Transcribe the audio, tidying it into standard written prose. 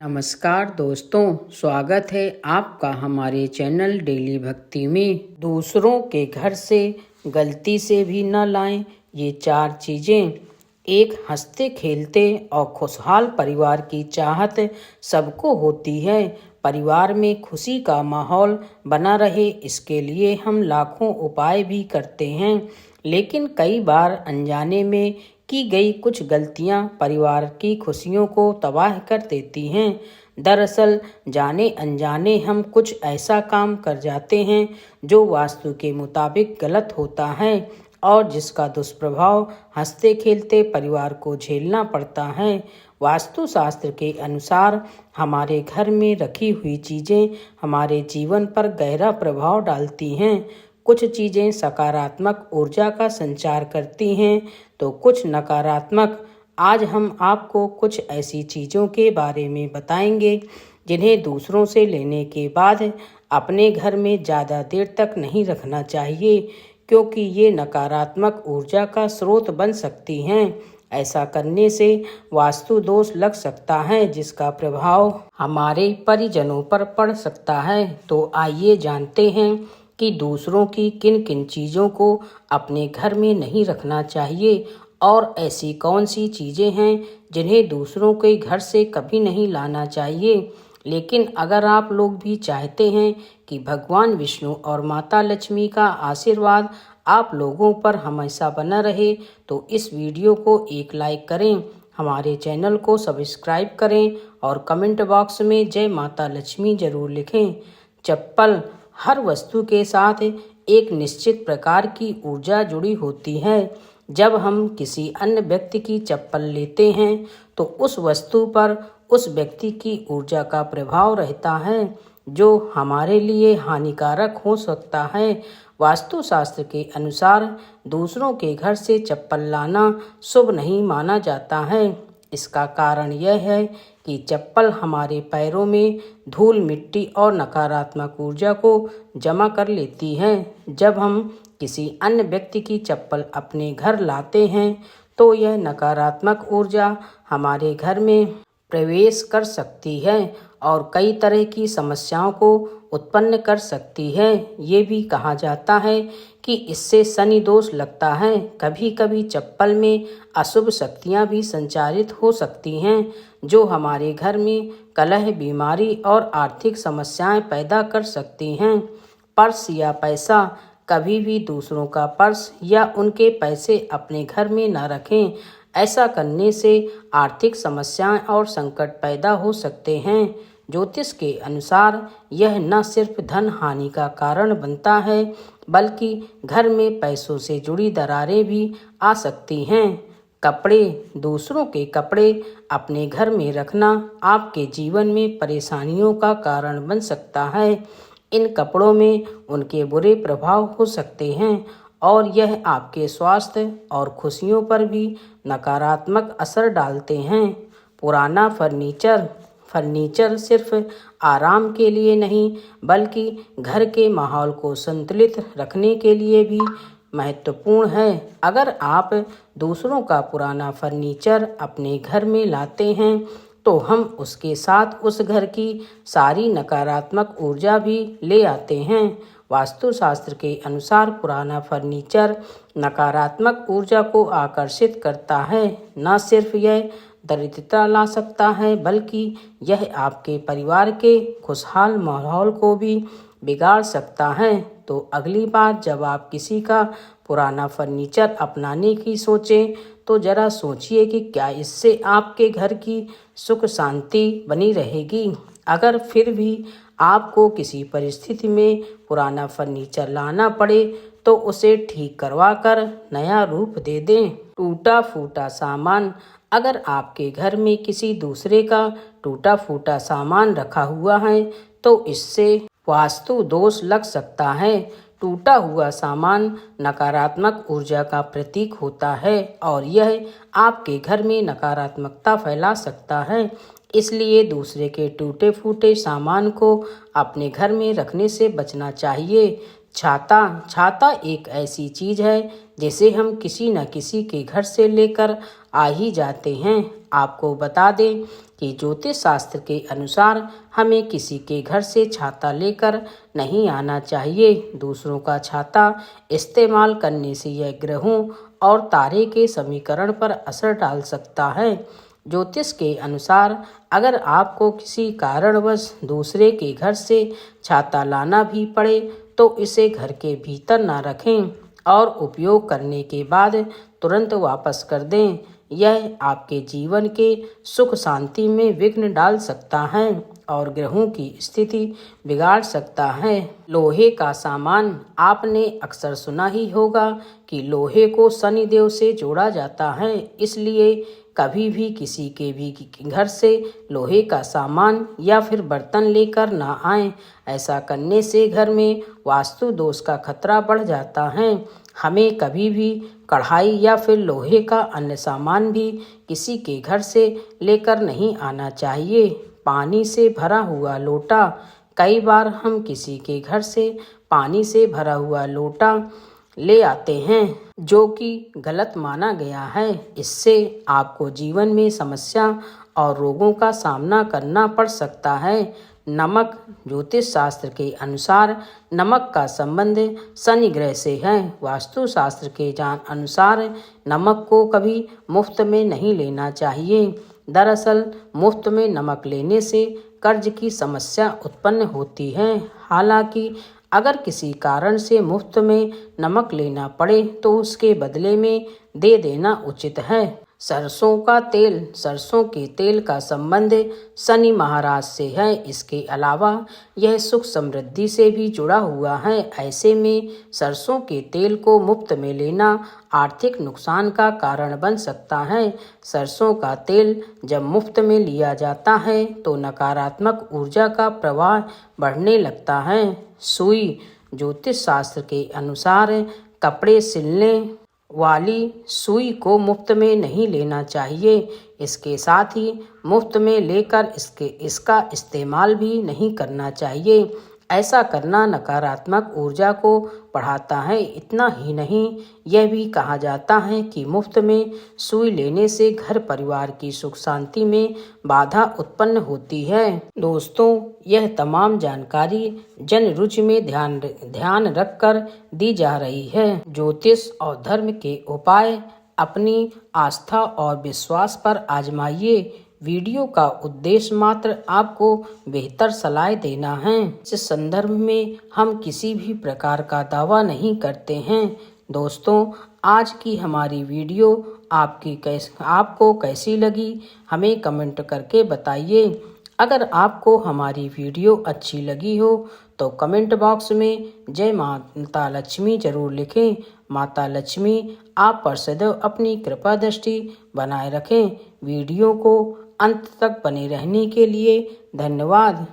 नमस्कार दोस्तों, स्वागत है आपका हमारे चैनल डेली भक्ति में। दूसरों के घर से गलती से भी न लाएं ये 4 चीज़ें। एक हंसते खेलते और खुशहाल परिवार की चाहत सबको होती है। परिवार में खुशी का माहौल बना रहे, इसके लिए हम लाखों उपाय भी करते हैं, लेकिन कई बार अनजाने में की गई कुछ गलतियां परिवार की खुशियों को तबाह कर देती हैं। दरअसल जाने अनजाने हम कुछ ऐसा काम कर जाते हैं जो वास्तु के मुताबिक गलत होता है और जिसका दुष्प्रभाव हंसते खेलते परिवार को झेलना पड़ता है। वास्तु शास्त्र के अनुसार हमारे घर में रखी हुई चीज़ें हमारे जीवन पर गहरा प्रभाव डालती हैं। कुछ चीज़ें सकारात्मक ऊर्जा का संचार करती हैं तो कुछ नकारात्मक। आज हम आपको कुछ ऐसी चीज़ों के बारे में बताएंगे जिन्हें दूसरों से लेने के बाद अपने घर में ज़्यादा देर तक नहीं रखना चाहिए, क्योंकि ये नकारात्मक ऊर्जा का स्रोत बन सकती हैं। ऐसा करने से वास्तु दोष लग सकता है, जिसका प्रभाव हमारे परिजनों पर पड़ सकता है। तो आइए जानते हैं कि दूसरों की किन किन चीज़ों को अपने घर में नहीं रखना चाहिए और ऐसी कौन सी चीज़ें हैं जिन्हें दूसरों के घर से कभी नहीं लाना चाहिए। लेकिन अगर आप लोग भी चाहते हैं कि भगवान विष्णु और माता लक्ष्मी का आशीर्वाद आप लोगों पर हमेशा बना रहे, तो इस वीडियो को एक लाइक करें, हमारे चैनल को सब्सक्राइब करें और कमेंट बॉक्स में जय माता लक्ष्मी जरूर लिखें। चप्पल। हर वस्तु के साथ एक निश्चित प्रकार की ऊर्जा जुड़ी होती है। जब हम किसी अन्य व्यक्ति की चप्पल लेते हैं तो उस वस्तु पर उस व्यक्ति की ऊर्जा का प्रभाव रहता है, जो हमारे लिए हानिकारक हो सकता है। वास्तुशास्त्र के अनुसार दूसरों के घर से चप्पल लाना शुभ नहीं माना जाता है। इसका कारण यह है कि चप्पल हमारे पैरों में धूल, मिट्टी और नकारात्मक ऊर्जा को जमा कर लेती है। जब हम किसी अन्य व्यक्ति की चप्पल अपने घर लाते हैं तो यह नकारात्मक ऊर्जा हमारे घर में प्रवेश कर सकती है और कई तरह की समस्याओं को उत्पन्न कर सकती है। ये भी कहा जाता है कि इससे शनि दोष लगता है। कभी कभी चप्पल में अशुभ शक्तियाँ भी संचारित हो सकती हैं, जो हमारे घर में कलह, बीमारी और आर्थिक समस्याएं पैदा कर सकती हैं। पर्स या पैसा। कभी भी दूसरों का पर्स या उनके पैसे अपने घर में न रखें। ऐसा करने से आर्थिक समस्याएं और संकट पैदा हो सकते हैं। ज्योतिष के अनुसार यह न सिर्फ धन हानि का कारण बनता है, बल्कि घर में पैसों से जुड़ी दरारें भी आ सकती हैं। कपड़े। दूसरों के कपड़े अपने घर में रखना आपके जीवन में परेशानियों का कारण बन सकता है। इन कपड़ों में उनके बुरे प्रभाव हो सकते हैं और यह आपके स्वास्थ्य और खुशियों पर भी नकारात्मक असर डालते हैं। पुराना फर्नीचर। फर्नीचर सिर्फ आराम के लिए नहीं, बल्कि घर के माहौल को संतुलित रखने के लिए भी महत्वपूर्ण है। अगर आप दूसरों का पुराना फर्नीचर अपने घर में लाते हैं तो हम उसके साथ उस घर की सारी नकारात्मक ऊर्जा भी ले आते हैं। वास्तुशास्त्र के अनुसार पुराना फर्नीचर नकारात्मक ऊर्जा को आकर्षित करता है। न सिर्फ यह दरिद्रता ला सकता है, बल्कि यह आपके परिवार के खुशहाल माहौल को भी बिगाड़ सकता है। तो अगली बार जब आप किसी का पुराना फर्नीचर अपनाने की सोचें तो जरा सोचिए कि क्या इससे आपके घर की सुख शांति बनी रहेगी। अगर फिर भी आपको किसी परिस्थिति में पुराना फर्नीचर लाना पड़े तो उसे ठीक करवा कर नया रूप दे दें। टूटा फूटा सामान। अगर आपके घर में किसी दूसरे का टूटा फूटा सामान रखा हुआ है तो इससे वास्तु दोष लग सकता है। टूटा हुआ सामान नकारात्मक ऊर्जा का प्रतीक होता है और यह आपके घर में नकारात्मकता फैला सकता है। इसलिए दूसरे के टूटे फूटे सामान को अपने घर में रखने से बचना चाहिए। छाता छाता एक ऐसी चीज है जिसे हम किसी न किसी के घर से लेकर आ ही जाते हैं। आपको बता दें कि ज्योतिष शास्त्र के अनुसार हमें किसी के घर से छाता लेकर नहीं आना चाहिए। दूसरों का छाता इस्तेमाल करने से यह ग्रहों और तारे के समीकरण पर असर डाल सकता है। ज्योतिष के अनुसार अगर आपको किसी कारणवश दूसरे के घर से छाता लाना भी पड़े तो इसे घर के भीतर ना रखें और उपयोग करने के बाद तुरंत वापस कर दें। यह आपके जीवन के सुख शांति में विघ्न डाल सकता है और ग्रहों की स्थिति बिगाड़ सकता है। लोहे का सामान आपने अक्सर सुना ही होगा कि लोहे को शनिदेव से जोड़ा जाता है, इसलिए कभी भी किसी के भी घर से लोहे का सामान या फिर बर्तन लेकर ना आएं। ऐसा करने से घर में वास्तु दोष का खतरा बढ़ जाता है। हमें कभी भी कढ़ाई या फिर लोहे का अन्य सामान भी किसी के घर से लेकर नहीं आना चाहिए। पानी से भरा हुआ लोटा, कई बार हम किसी के घर से पानी से भरा हुआ लोटा ले आते हैं जो कि गलत माना गया है। इससे आपको जीवन में समस्या और रोगों का सामना करना पड़ सकता है। नमक, ज्योतिष शास्त्र के अनुसार नमक का संबंध शनि ग्रह से है। वास्तु शास्त्र के अनुसार नमक को कभी मुफ्त में नहीं लेना चाहिए। दरअसल मुफ्त में नमक लेने से कर्ज की समस्या उत्पन्न होती है। हालांकि अगर किसी कारण से मुफ्त में नमक लेना पड़े तो उसके बदले में दे देना उचित है। सरसों का तेल, सरसों के तेल का संबंध शनि महाराज से है। इसके अलावा यह सुख समृद्धि से भी जुड़ा हुआ है। ऐसे में सरसों के तेल को मुफ्त में लेना आर्थिक नुकसान का कारण बन सकता है। सरसों का तेल जब मुफ्त में लिया जाता है तो नकारात्मक ऊर्जा का प्रवाह बढ़ने लगता है। सुई, ज्योतिष शास्त्र के अनुसार कपड़े सिलने वाली सुई को मुफ्त में नहीं लेना चाहिए। इसके साथ ही मुफ्त में लेकर इसका इस्तेमाल भी नहीं करना चाहिए। ऐसा करना नकारात्मक ऊर्जा को बढ़ाता है। इतना ही नहीं, यह भी कहा जाता है कि मुफ्त में सुई लेने से घर परिवार की सुख शांति में बाधा उत्पन्न होती है। दोस्तों, यह तमाम जानकारी जन रुचि में ध्यान रखकर दी जा रही है। ज्योतिष और धर्म के उपाय अपनी आस्था और विश्वास पर आजमाइए। वीडियो का उद्देश्य मात्र आपको बेहतर सलाह देना है। इस संदर्भ में हम किसी भी प्रकार का दावा नहीं करते हैं। दोस्तों, आज की हमारी वीडियो आपको कैसी लगी हमें कमेंट करके बताइए। अगर आपको हमारी वीडियो अच्छी लगी हो तो कमेंट बॉक्स में जय माता लक्ष्मी जरूर लिखें। माता लक्ष्मी आप पर सदैव अपनी कृपा दृष्टि बनाए रखें। वीडियो को अंत तक बने रहने के लिए धन्यवाद।